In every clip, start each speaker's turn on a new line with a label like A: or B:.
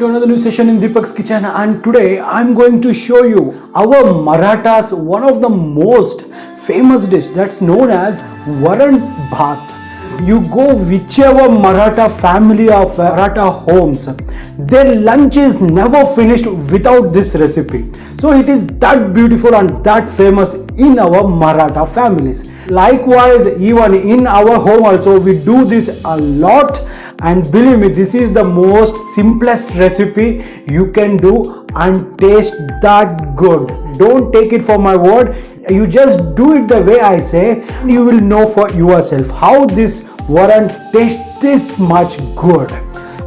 A: to another new session in Deepak's Kitchen, and today I'm going to show you our Marathas one of the most famous dish that's known as Varan Bhat. You go whichever Maratha family of Maratha homes, their lunch is never finished without this recipe. So it is that beautiful and that famous in our Maratha families. Likewise, even in our home also we do this a lot, and believe me, this is the most simplest recipe you can do and taste that good. Don't take it for my word, you just do it the way I say, and you will know for yourself how this Varan tastes this much good.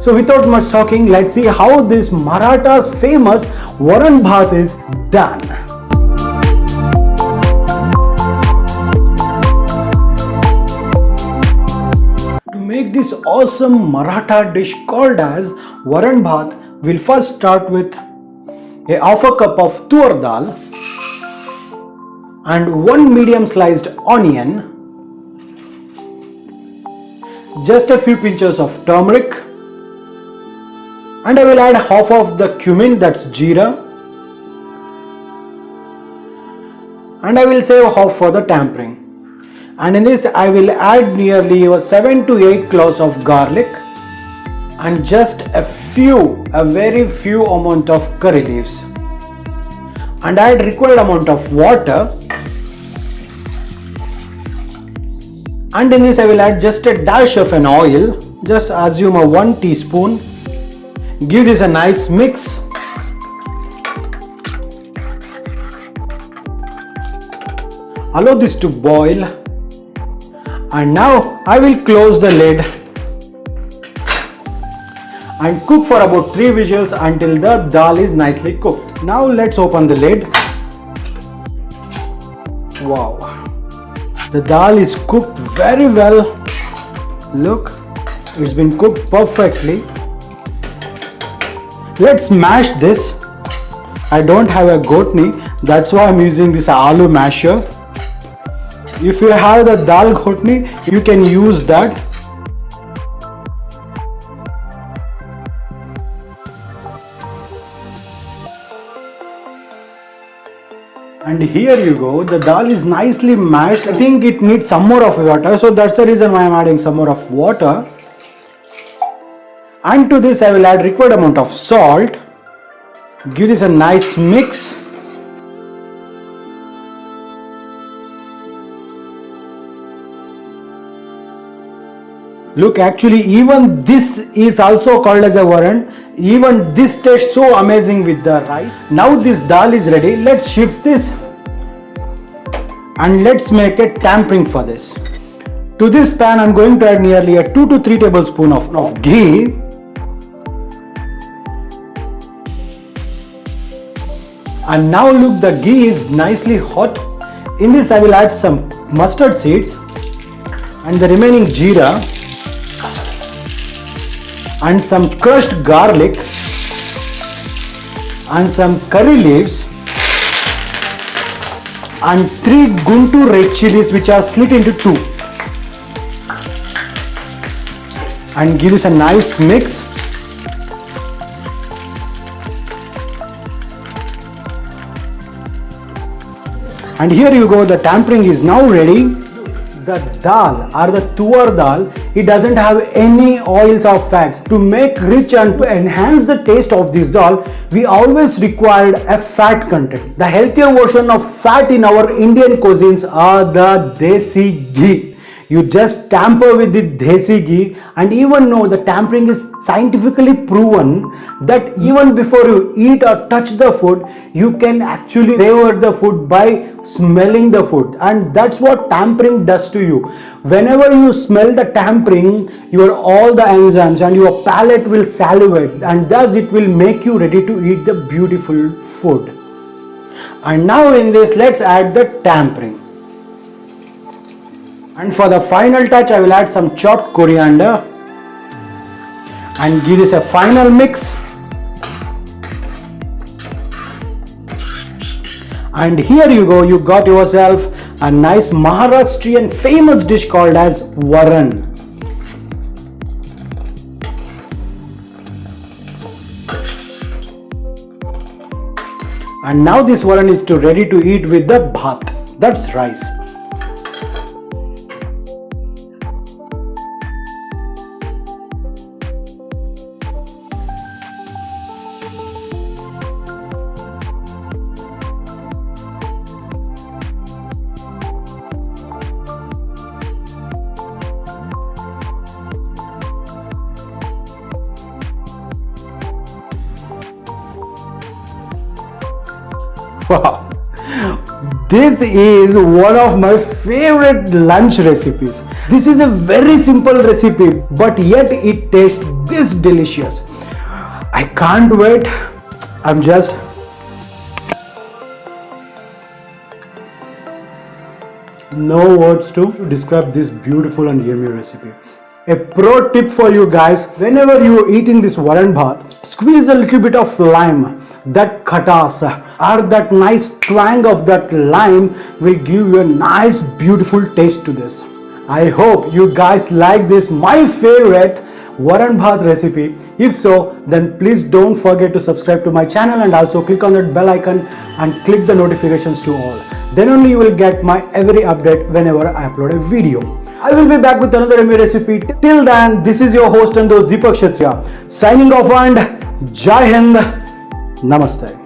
A: So without much talking, let's see how this Maratha's famous Varan Bhat is done. To make this awesome Maratha dish called as Varan Bhat, we'll first start with a half a cup of tur dal and one medium sliced onion, just a few pinches of turmeric, and I will add half of the cumin, that's jeera, and I will save half for the tempering. And in this I will add nearly 7 to 8 cloves of garlic and just a very few amount of curry leaves, and add required amount of water. And in this I will add just a dash of an oil, just assume a 1 teaspoon. Give this a nice mix. Allow this to boil, and now I will close the lid and cook for about 3 whistles until the dal is nicely cooked. Now let's open the lid. Wow, the dal is cooked very well. Look, it's been cooked perfectly. Let's mash this. I don't have a ghotni, that's why I'm using this aloo masher. If you have the dal ghotni, you can use that. And here you go, the dal is nicely mashed. I think it needs some more of water, so that's the reason why I'm adding some more of water. And to this I will add required amount of salt. Give this a nice mix. Look, actually even this is also called as a varan. Even this tastes so amazing with the rice. Now this dal is ready. Let's shift this and let's make a tempering for this. To this pan I'm going to add nearly a 2 to 3 tablespoons of ghee. And now look, the ghee is nicely hot. In this I will add some mustard seeds and the remaining jeera and some crushed garlic and some curry leaves and 3 Guntur red chilies which are split into 2, and give this a nice mix. And here you go, the tempering is now ready. The dal or the tur dal, it doesn't have any oils or fats. To make rich and to enhance the taste of this dal, we always required a fat content. The healthier version of fat in our Indian cuisines are the desi ghee. You just tamper with the desi ghee, and even know the tampering is scientifically proven that even before you eat or touch the food, you can actually savor the food by smelling the food, and that's what tampering does to you. Whenever you smell the tampering, all the enzymes and your palate will salivate, and thus it will make you ready to eat the beautiful food. And now in this, let's add the tampering. And for the final touch, I will add some chopped coriander and give this a final mix. And here you go, you got yourself a nice Maharashtrian famous dish called as Varan. And now this varan is ready to eat with the bhat, that's rice. Wow, this is one of my favorite lunch recipes. This is a very simple recipe, but yet it tastes this delicious. I can't wait. I'm just no words to describe this beautiful and yummy recipe. A pro tip for you guys: whenever you are eating this varan bhat, squeeze a little bit of lime. That khatas or that nice twang of that lime will give you a nice beautiful taste to this. I hope you guys like this, my favorite varan bhat recipe. If so, then please don't forget to subscribe to my channel and also click on that bell icon and click the notifications to all. Then only you will get my every update whenever I upload a video. I will be back with another yummy recipe. Till then, this is your host and host Deepak Kshatriya signing off, and Jai Hind. Namaste.